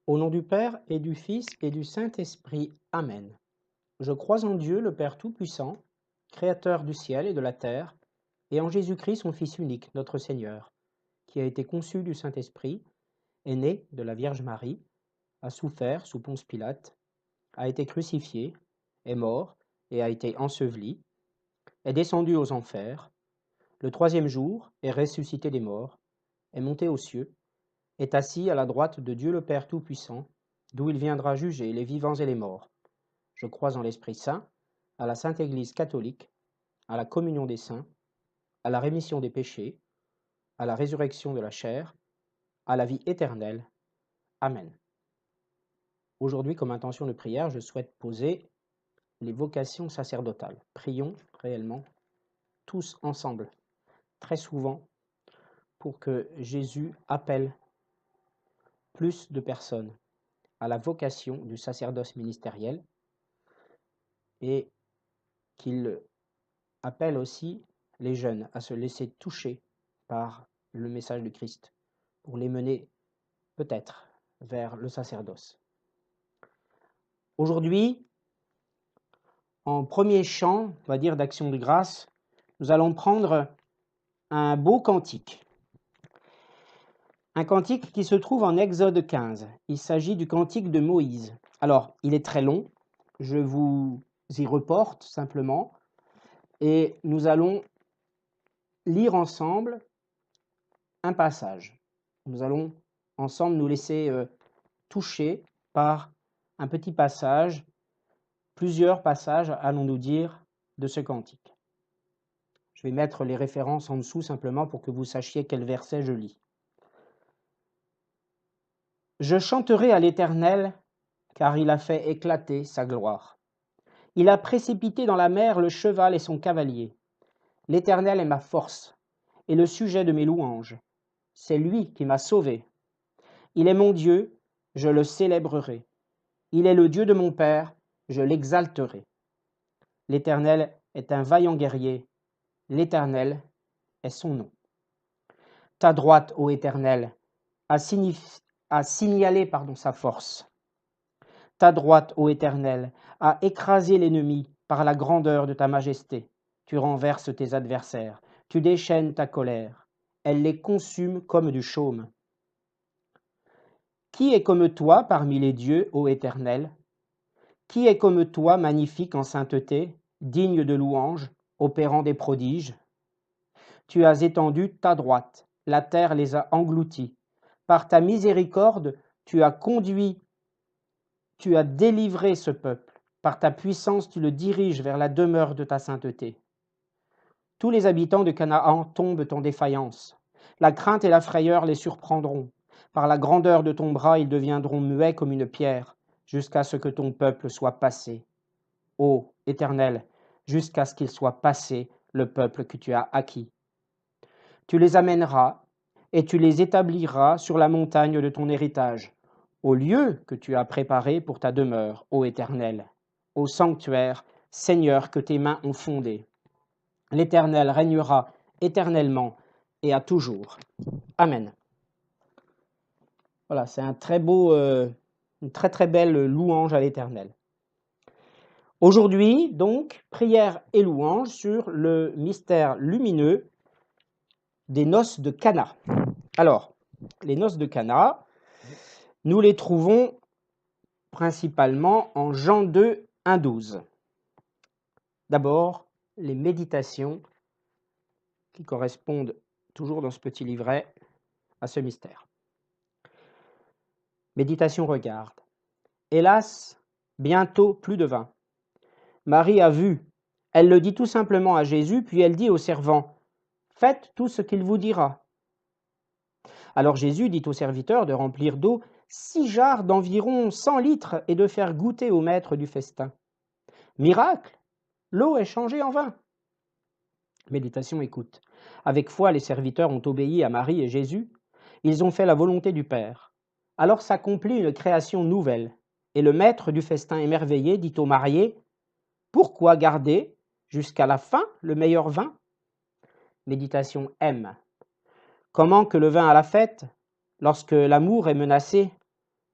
Au nom du Père et du Fils et du Saint-Esprit. Amen. Je crois en Dieu, le Père Tout-Puissant, Créateur du ciel et de la terre, et en Jésus-Christ, son Fils unique, notre Seigneur, qui a été conçu du Saint-Esprit, est né de la Vierge Marie, a souffert sous Ponce Pilate, a été crucifié, est mort et a été enseveli, est descendu aux enfers, le troisième jour est ressuscité des morts, est monté aux cieux, est assis à la droite de Dieu le Père Tout-Puissant, d'où il viendra juger les vivants et les morts. Je crois en l'Esprit Saint, à la Sainte Église catholique, à la communion des saints, à la rémission des péchés, à la résurrection de la chair, à la vie éternelle. Amen. Aujourd'hui, comme intention de prière, je souhaite poser les vocations sacerdotales. Prions réellement, tous ensemble, très souvent, pour que Jésus appelle plus de personnes à la vocation du sacerdoce ministériel et qu'il appelle aussi les jeunes à se laisser toucher par le message du Christ pour les mener peut-être vers le sacerdoce. Aujourd'hui, en premier chant, on va dire d'action de grâce, nous allons prendre un beau cantique. Un cantique qui se trouve en Exode 15. Il s'agit du cantique de Moïse. Alors, il est très long, je vous y reporte simplement, et nous allons lire ensemble un passage. Nous allons ensemble nous laisser toucher par un petit passage, plusieurs passages, allons-nous dire, de ce cantique. Je vais mettre les références en dessous simplement pour que vous sachiez quel verset je lis. Je chanterai à l'Éternel, car il a fait éclater sa gloire. Il a précipité dans la mer le cheval et son cavalier. L'Éternel est ma force et le sujet de mes louanges. C'est lui qui m'a sauvé. Il est mon Dieu, je le célébrerai. Il est le Dieu de mon Père, je l'exalterai. L'Éternel est un vaillant guerrier, l'Éternel est son nom. Ta droite, ô Éternel, a signalé sa force. Ta droite, ô Éternel, a écrasé l'ennemi par la grandeur de ta majesté. Tu renverses tes adversaires, tu déchaînes ta colère. Elle les consume comme du chaume. Qui est comme toi parmi les dieux, ô Éternel? Qui est comme toi, magnifique en sainteté, digne de louange, opérant des prodiges? Tu as étendu ta droite, la terre les a engloutis. Par ta miséricorde, tu as délivré ce peuple. Par ta puissance, tu le diriges vers la demeure de ta sainteté. Tous les habitants de Canaan tombent en défaillance. La crainte et la frayeur les surprendront. Par la grandeur de ton bras, ils deviendront muets comme une pierre, jusqu'à ce que ton peuple soit passé. Ô Éternel, jusqu'à ce qu'il soit passé, le peuple que tu as acquis. Tu les amèneras et tu les établiras sur la montagne de ton héritage, au lieu que tu as préparé pour ta demeure, ô Éternel, au sanctuaire, Seigneur, que tes mains ont fondé. L'Éternel régnera éternellement et à toujours. Amen. Voilà, c'est un très beau, une très très belle louange à l'Éternel. Aujourd'hui, donc, prière et louange sur le mystère lumineux des noces de Cana. Alors, les noces de Cana, nous les trouvons principalement en Jean 2, 1, 12. D'abord, les méditations qui correspondent toujours dans ce petit livret à ce mystère. Méditation regarde. Hélas, bientôt plus de vin. Marie a vu. Elle le dit tout simplement à Jésus, puis elle dit aux servants, « Faites tout ce qu'il vous dira. » Alors Jésus dit aux serviteurs de remplir d'eau 6 jarres d'environ 100 litres et de faire goûter au maître du festin. Miracle, l'eau est changée en vin. Méditation écoute. Avec foi, les serviteurs ont obéi à Marie et Jésus. Ils ont fait la volonté du Père. Alors s'accomplit une création nouvelle. Et le maître du festin émerveillé dit aux mariés, « Pourquoi garder jusqu'à la fin le meilleur vin ?» Méditation M. Comment que le vin à la fête, lorsque l'amour est menacé,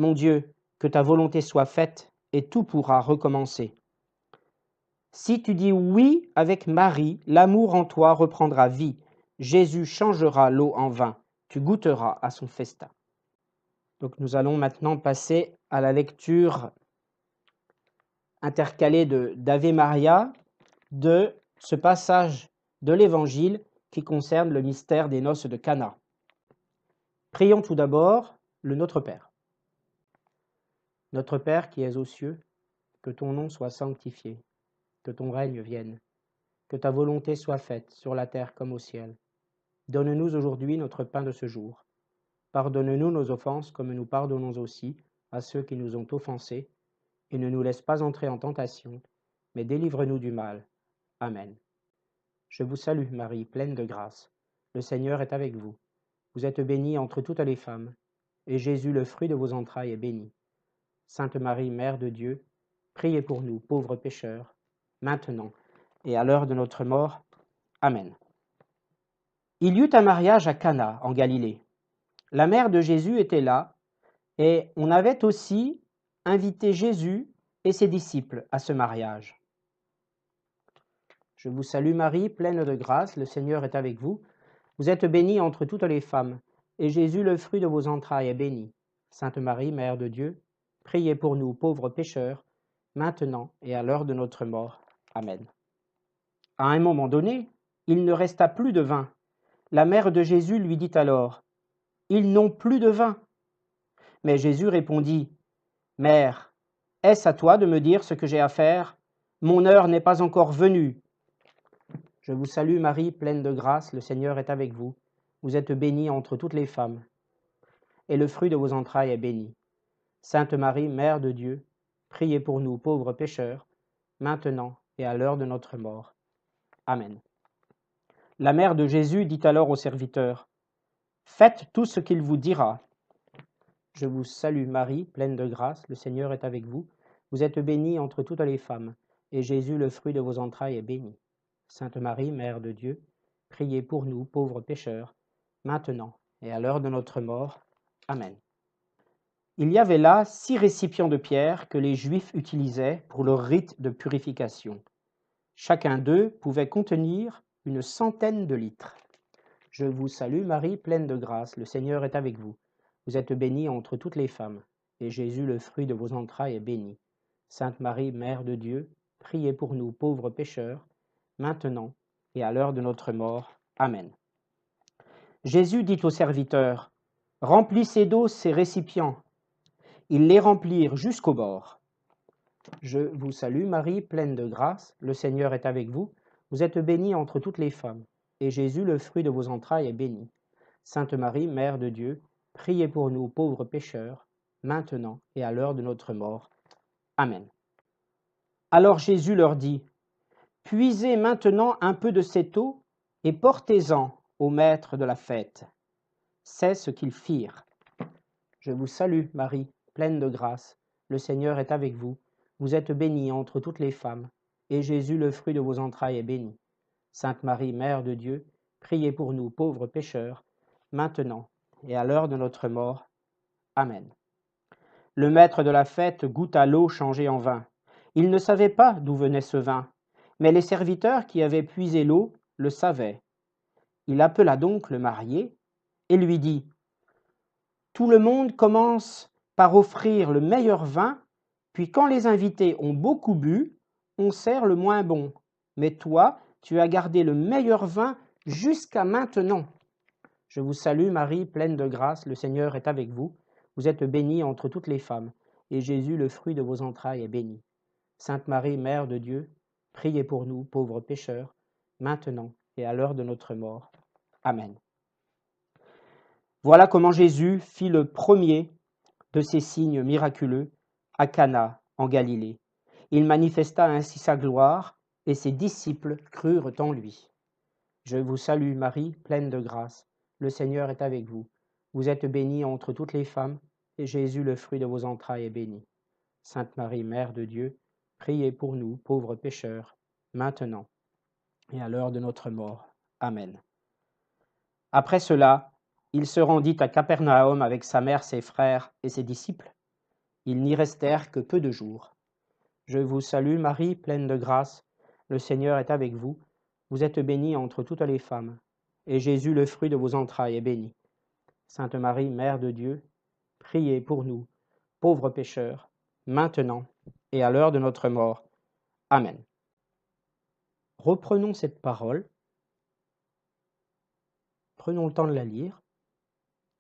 Mon Dieu, que ta volonté soit faite et tout pourra recommencer. Si tu dis oui avec Marie, l'amour en toi reprendra vie. Jésus changera l'eau en vin. Tu goûteras à son festin. Donc nous allons maintenant passer à la lecture intercalée d'Ave Maria de ce passage de l'Évangile qui concerne le mystère des noces de Cana. Prions tout d'abord le Notre Père. Notre Père qui es aux cieux, que ton nom soit sanctifié, que ton règne vienne, que ta volonté soit faite sur la terre comme au ciel. Donne-nous aujourd'hui notre pain de ce jour. Pardonne-nous nos offenses comme nous pardonnons aussi à ceux qui nous ont offensés, et ne nous laisse pas entrer en tentation, mais délivre-nous du mal. Amen. Je vous salue Marie, pleine de grâce. Le Seigneur est avec vous. Vous êtes bénie entre toutes les femmes, et Jésus, le fruit de vos entrailles, est béni. Sainte Marie, Mère de Dieu, priez pour nous, pauvres pécheurs, maintenant et à l'heure de notre mort. Amen. Il y eut un mariage à Cana, en Galilée. La mère de Jésus était là, et on avait aussi invité Jésus et ses disciples à ce mariage. Je vous salue Marie, pleine de grâce, le Seigneur est avec vous. Vous êtes bénie entre toutes les femmes, et Jésus, le fruit de vos entrailles, est béni. Sainte Marie, Mère de Dieu, priez pour nous, pauvres pécheurs, maintenant et à l'heure de notre mort. Amen. À un moment donné, il ne resta plus de vin. La mère de Jésus lui dit alors, « Ils n'ont plus de vin. » Mais Jésus répondit, « Mère, est-ce à toi de me dire ce que j'ai à faire? Mon heure n'est pas encore venue. » Je vous salue Marie, pleine de grâce, le Seigneur est avec vous. Vous êtes bénie entre toutes les femmes, et le fruit de vos entrailles est béni. Sainte Marie, Mère de Dieu, priez pour nous pauvres pécheurs, maintenant et à l'heure de notre mort. Amen. La mère de Jésus dit alors aux serviteurs, « Faites tout ce qu'il vous dira. » Je vous salue Marie, pleine de grâce, le Seigneur est avec vous. Vous êtes bénie entre toutes les femmes, et Jésus, le fruit de vos entrailles, est béni. Sainte Marie, Mère de Dieu, priez pour nous pauvres pécheurs, maintenant et à l'heure de notre mort. Amen. Il y avait là 6 récipients de pierre que les Juifs utilisaient pour leur rite de purification. Chacun d'eux pouvait contenir une centaine de litres. Je vous salue Marie, pleine de grâce, le Seigneur est avec vous. Vous êtes bénie entre toutes les femmes, et Jésus, le fruit de vos entrailles, est béni. Sainte Marie, Mère de Dieu, priez pour nous pauvres pécheurs, maintenant et à l'heure de notre mort. Amen. Jésus dit aux serviteurs, « Remplissez d'eau ces récipients. » Ils les remplirent jusqu'au bord. Je vous salue Marie, pleine de grâce, le Seigneur est avec vous. Vous êtes bénie entre toutes les femmes, et Jésus, le fruit de vos entrailles, est béni. Sainte Marie, Mère de Dieu, priez pour nous pauvres pécheurs, maintenant et à l'heure de notre mort. Amen. Alors Jésus leur dit, « Puisez maintenant un peu de cette eau et portez-en au maître de la fête. » C'est ce qu'ils firent. Je vous salue, Marie, pleine de grâce. Le Seigneur est avec vous. Vous êtes bénie entre toutes les femmes, et Jésus, le fruit de vos entrailles, est béni. Sainte Marie, Mère de Dieu, priez pour nous pauvres pécheurs, maintenant et à l'heure de notre mort. Amen. Le maître de la fête goûta l'eau changée en vin. Il ne savait pas d'où venait ce vin, mais les serviteurs qui avaient puisé l'eau le savaient. Il appela donc le marié et lui dit, « Tout le monde commence par offrir le meilleur vin, puis quand les invités ont beaucoup bu, on sert le moins bon. Mais toi, tu as gardé le meilleur vin jusqu'à maintenant. » Je vous salue Marie, pleine de grâce, le Seigneur est avec vous. Vous êtes bénie entre toutes les femmes, et Jésus, le fruit de vos entrailles, est béni. Sainte Marie, Mère de Dieu, priez pour nous, pauvres pécheurs, maintenant et à l'heure de notre mort. Amen. Voilà comment Jésus fit le premier de ces signes miraculeux à Cana, en Galilée. Il manifesta ainsi sa gloire, et ses disciples crurent en lui. Je vous salue Marie, pleine de grâce. Le Seigneur est avec vous. Vous êtes bénie entre toutes les femmes, et Jésus, le fruit de vos entrailles, est béni. Sainte Marie, Mère de Dieu, priez pour nous, pauvres pécheurs, maintenant et à l'heure de notre mort. Amen. Après cela, il se rendit à Capernaum avec sa mère, ses frères et ses disciples. Ils n'y restèrent que peu de jours. Je vous salue, Marie, pleine de grâce. Le Seigneur est avec vous. Vous êtes bénie entre toutes les femmes. Et Jésus, le fruit de vos entrailles, est béni. Sainte Marie, Mère de Dieu, priez pour nous, pauvres pécheurs, maintenant et à l'heure de notre mort. Amen. Reprenons cette parole. Prenons le temps de la lire,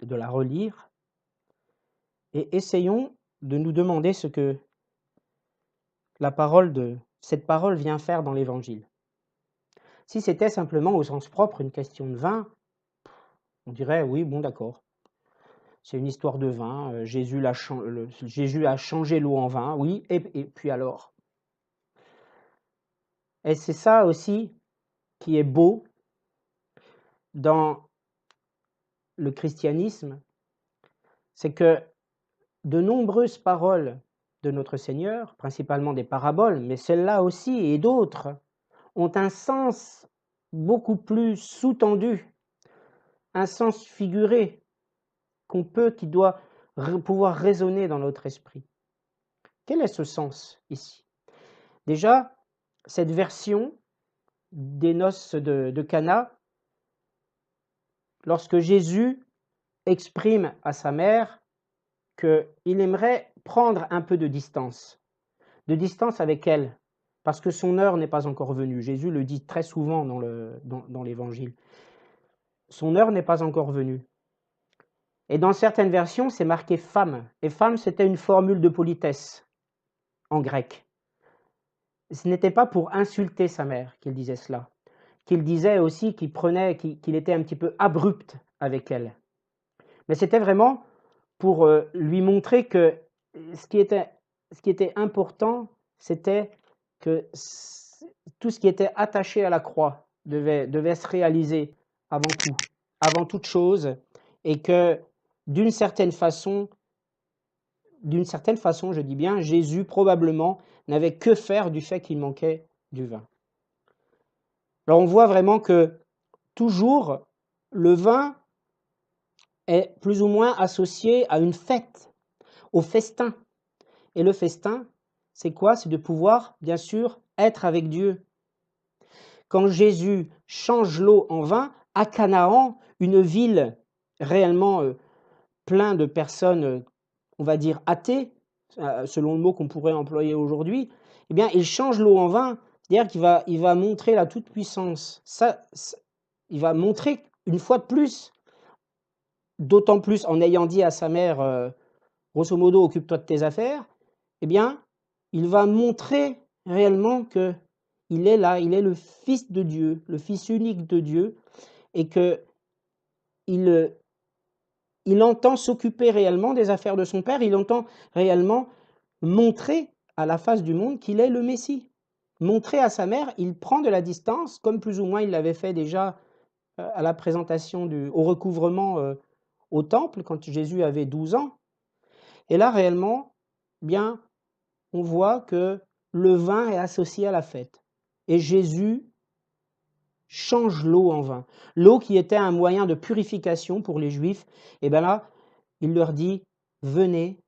de la relire, et essayons de nous demander ce que cette parole vient faire dans l'Évangile. Si c'était simplement au sens propre une question de vin, on dirait oui, bon d'accord. C'est une histoire de vin, Jésus a changé l'eau en vin, oui, et puis alors? Et c'est ça aussi qui est beau dans le christianisme, c'est que de nombreuses paroles de notre Seigneur, principalement des paraboles, mais celles-là aussi et d'autres, ont un sens beaucoup plus sous-tendu, un sens figuré qui doit pouvoir résonner dans notre esprit. Quel est ce sens ici? Déjà, cette version des noces de Cana, lorsque Jésus exprime à sa mère qu'il aimerait prendre un peu de distance avec elle, parce que son heure n'est pas encore venue. Jésus le dit très souvent dans l'Évangile. Son heure n'est pas encore venue. Et dans certaines versions, c'est marqué femme. Et femme, c'était une formule de politesse en grec. Ce n'était pas pour insulter sa mère qu'il disait cela, qu'il disait aussi qu'il était un petit peu abrupt avec elle. Mais c'était vraiment pour lui montrer que ce qui était important, c'était que tout ce qui était attaché à la croix devait se réaliser avant toute chose, et que d'une certaine façon, je dis bien, Jésus probablement n'avait que faire du fait qu'il manquait du vin. Alors on voit vraiment que toujours le vin est plus ou moins associé à une fête, au festin. Et le festin, c'est quoi? C'est de pouvoir, bien sûr, être avec Dieu. Quand Jésus change l'eau en vin, à Canaan, une ville réellement pleine de personnes, on va dire athées, selon le mot qu'on pourrait employer aujourd'hui, eh bien, il change l'eau en vin, c'est-à-dire qu'il va montrer la toute-puissance. Il va montrer une fois de plus, d'autant plus en ayant dit à sa mère, grosso modo, occupe-toi de tes affaires, eh bien, il va montrer réellement qu'il est là, il est le Fils de Dieu, le Fils unique de Dieu, et qu'il entend s'occuper réellement des affaires de son Père, il entend réellement montrer à la face du monde qu'il est le Messie. Montrer à sa mère, il prend de la distance, comme plus ou moins il l'avait fait déjà à la présentation au recouvrement au temple, quand Jésus avait 12 ans. Et là, réellement, bien, on voit que le vin est associé à la fête. Et Jésus change l'eau en vin. L'eau qui était un moyen de purification pour les Juifs, et bien là, il leur dit, venez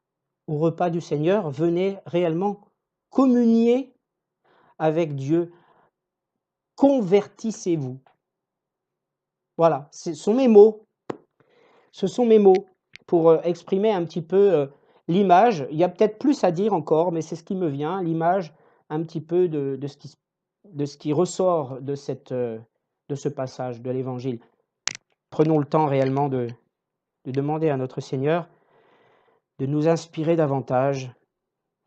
au repas du Seigneur, venez réellement communier avec Dieu, convertissez-vous. Voilà, ce sont mes mots. Ce sont mes mots pour exprimer un petit peu l'image. Il y a peut-être plus à dire encore, mais c'est ce qui me vient, l'image un petit peu de ce qui ressort de ce passage de l'Évangile. Prenons le temps réellement de demander à notre Seigneur de nous inspirer davantage,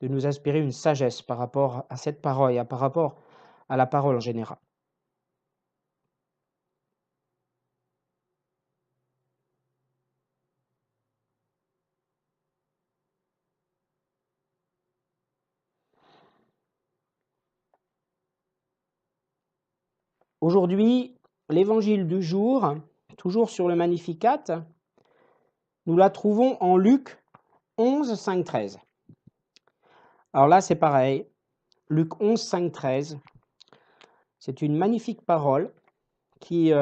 de nous inspirer une sagesse par rapport à cette parole et par rapport à la parole en général. Aujourd'hui, l'Évangile du jour, toujours sur le Magnificat, nous la trouvons en Luc 11, 5, 13. Alors là, c'est pareil. Luc 11, 5, 13. C'est une magnifique parole qui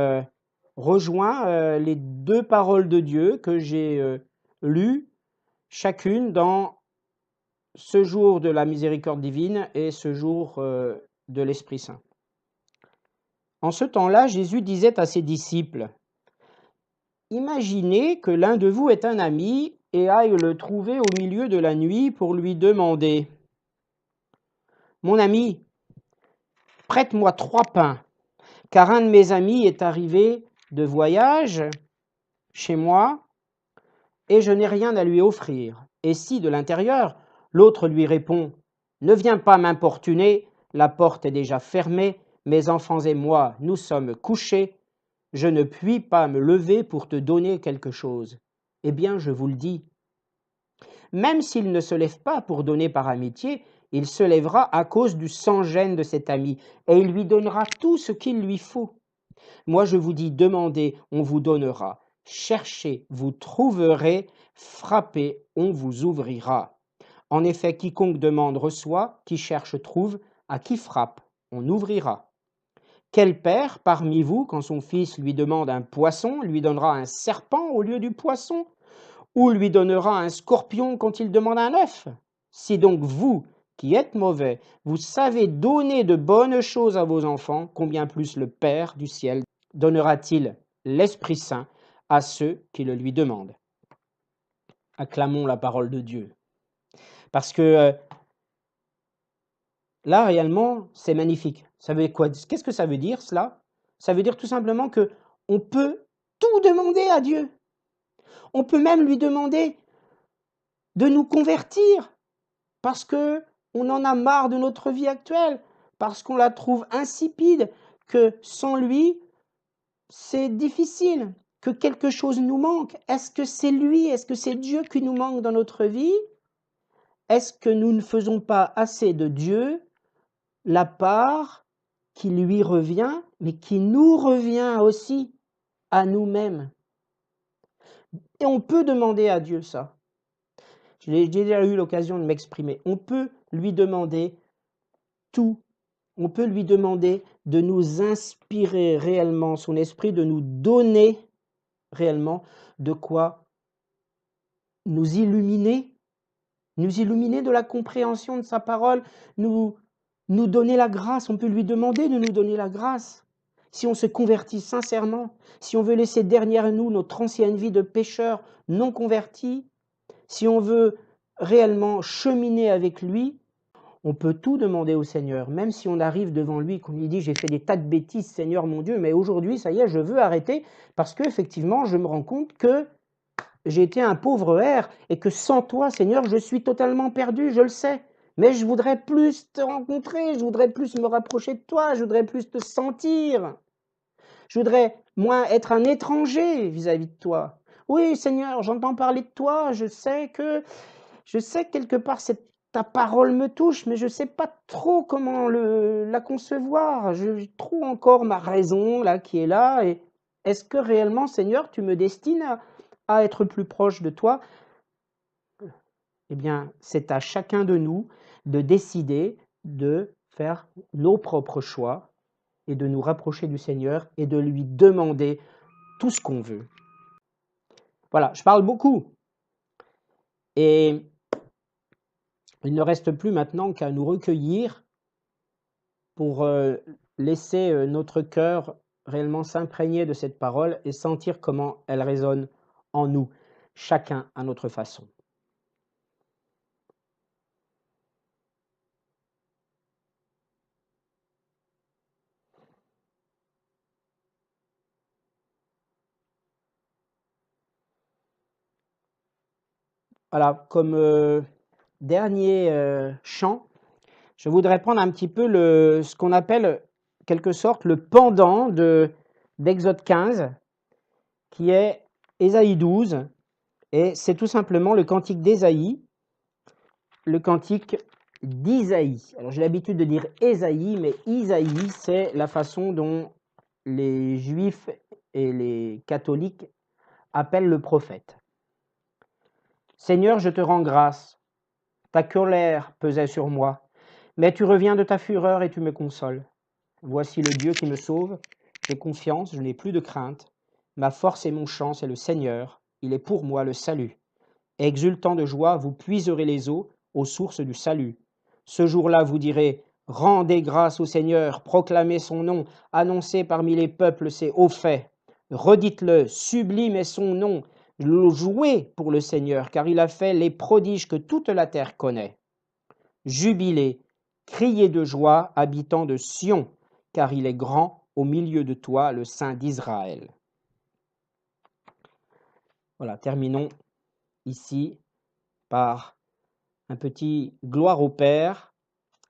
rejoint les deux paroles de Dieu que j'ai lues, chacune dans ce jour de la miséricorde divine et ce jour de l'Esprit Saint. En ce temps-là, Jésus disait à ses disciples, « Imaginez que l'un de vous est un ami et aille le trouver au milieu de la nuit pour lui demander, « Mon ami, prête-moi 3 pains, car un de mes amis est arrivé de voyage chez moi et je n'ai rien à lui offrir. » Et si de l'intérieur, l'autre lui répond, « Ne viens pas m'importuner, la porte est déjà fermée, mes enfants et moi, nous sommes couchés, je ne puis pas me lever pour te donner quelque chose. » Eh bien, je vous le dis, même s'il ne se lève pas pour donner par amitié, il se lèvera à cause du sans-gêne de cet ami, et il lui donnera tout ce qu'il lui faut. Moi, je vous dis, demandez, on vous donnera. Cherchez, vous trouverez. Frappez, on vous ouvrira. En effet, quiconque demande reçoit, qui cherche trouve, à qui frappe, on ouvrira. Quel père parmi vous, quand son fils lui demande un poisson, lui donnera un serpent au lieu du poisson? Ou lui donnera un scorpion quand il demande un œuf? Si donc vous, qui êtes mauvais, vous savez donner de bonnes choses à vos enfants, combien plus le Père du ciel donnera-t-il l'Esprit Saint à ceux qui le lui demandent? Acclamons la parole de Dieu. Parce que là, réellement, c'est magnifique. Ça veut quoi? Qu'est-ce que ça veut dire, cela? Ça veut dire tout simplement que on peut tout demander à Dieu. On peut même lui demander de nous convertir parce que on en a marre de notre vie actuelle, parce qu'on la trouve insipide, que sans lui, c'est difficile, que quelque chose nous manque. Est-ce que c'est lui, est-ce que c'est Dieu qui nous manque dans notre vie? Est-ce que nous ne faisons pas assez de Dieu la part qui lui revient, mais qui nous revient aussi à nous-mêmes? Et on peut demander à Dieu ça. J'ai déjà eu l'occasion de m'exprimer. On peut lui demander tout. On peut lui demander de nous inspirer réellement son esprit, de nous donner réellement de quoi nous illuminer de la compréhension de sa parole, nous donner la grâce. On peut lui demander de nous donner la grâce. Si on se convertit sincèrement, si on veut laisser derrière nous notre ancienne vie de pécheur non converti, si on veut réellement cheminer avec lui, on peut tout demander au Seigneur, même si on arrive devant lui, qu'on lui dit « J'ai fait des tas de bêtises, Seigneur mon Dieu, mais aujourd'hui, ça y est, je veux arrêter parce qu'effectivement, je me rends compte que j'ai été un pauvre hère et que sans toi, Seigneur, je suis totalement perdu, je le sais. Mais je voudrais plus te rencontrer, je voudrais plus me rapprocher de toi, je voudrais plus te sentir. Je voudrais moins être un étranger vis-à-vis de toi. Oui, Seigneur, j'entends parler de toi, je sais que quelque part ta parole me touche, mais je ne sais pas trop comment la concevoir. Je trouve encore ma raison là qui est là. Et est-ce que réellement, Seigneur, tu me destines à être plus proche de toi? Eh bien, c'est à chacun de nous de décider de faire nos propres choix et de nous rapprocher du Seigneur et de lui demander tout ce qu'on veut. Voilà, je parle beaucoup. Et il ne reste plus maintenant qu'à nous recueillir pour laisser notre cœur réellement s'imprégner de cette parole et sentir comment elle résonne en nous, chacun à notre façon. Voilà, comme dernier chant, je voudrais prendre un petit peu ce qu'on appelle quelque sorte le pendant d'Exode 15, qui est Ésaïe 12, et c'est tout simplement le cantique d'Ésaïe, le cantique d'Isaïe. Alors j'ai l'habitude de dire Ésaïe, mais Isaïe, c'est la façon dont les juifs et les catholiques appellent le prophète. Seigneur, je te rends grâce, ta colère pesait sur moi, mais tu reviens de ta fureur et tu me consoles. Voici le Dieu qui me sauve, j'ai confiance, je n'ai plus de crainte, ma force et mon chant, c'est le Seigneur, il est pour moi le salut. Exultant de joie, vous puiserez les eaux, aux sources du salut. Ce jour-là, vous direz, rendez grâce au Seigneur, proclamez son nom, annoncez parmi les peuples ses hauts faits. Redites-le, sublime est son nom, jouez pour le Seigneur, car il a fait les prodiges que toute la terre connaît. Jubilez, criez de joie, habitants de Sion, car il est grand au milieu de toi, le Saint d'Israël. Voilà, terminons ici par un petit gloire au Père,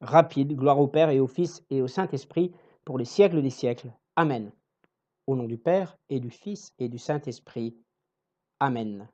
rapide, gloire au Père et au Fils et au Saint-Esprit pour les siècles des siècles. Amen. Au nom du Père et du Fils et du Saint-Esprit. Amen.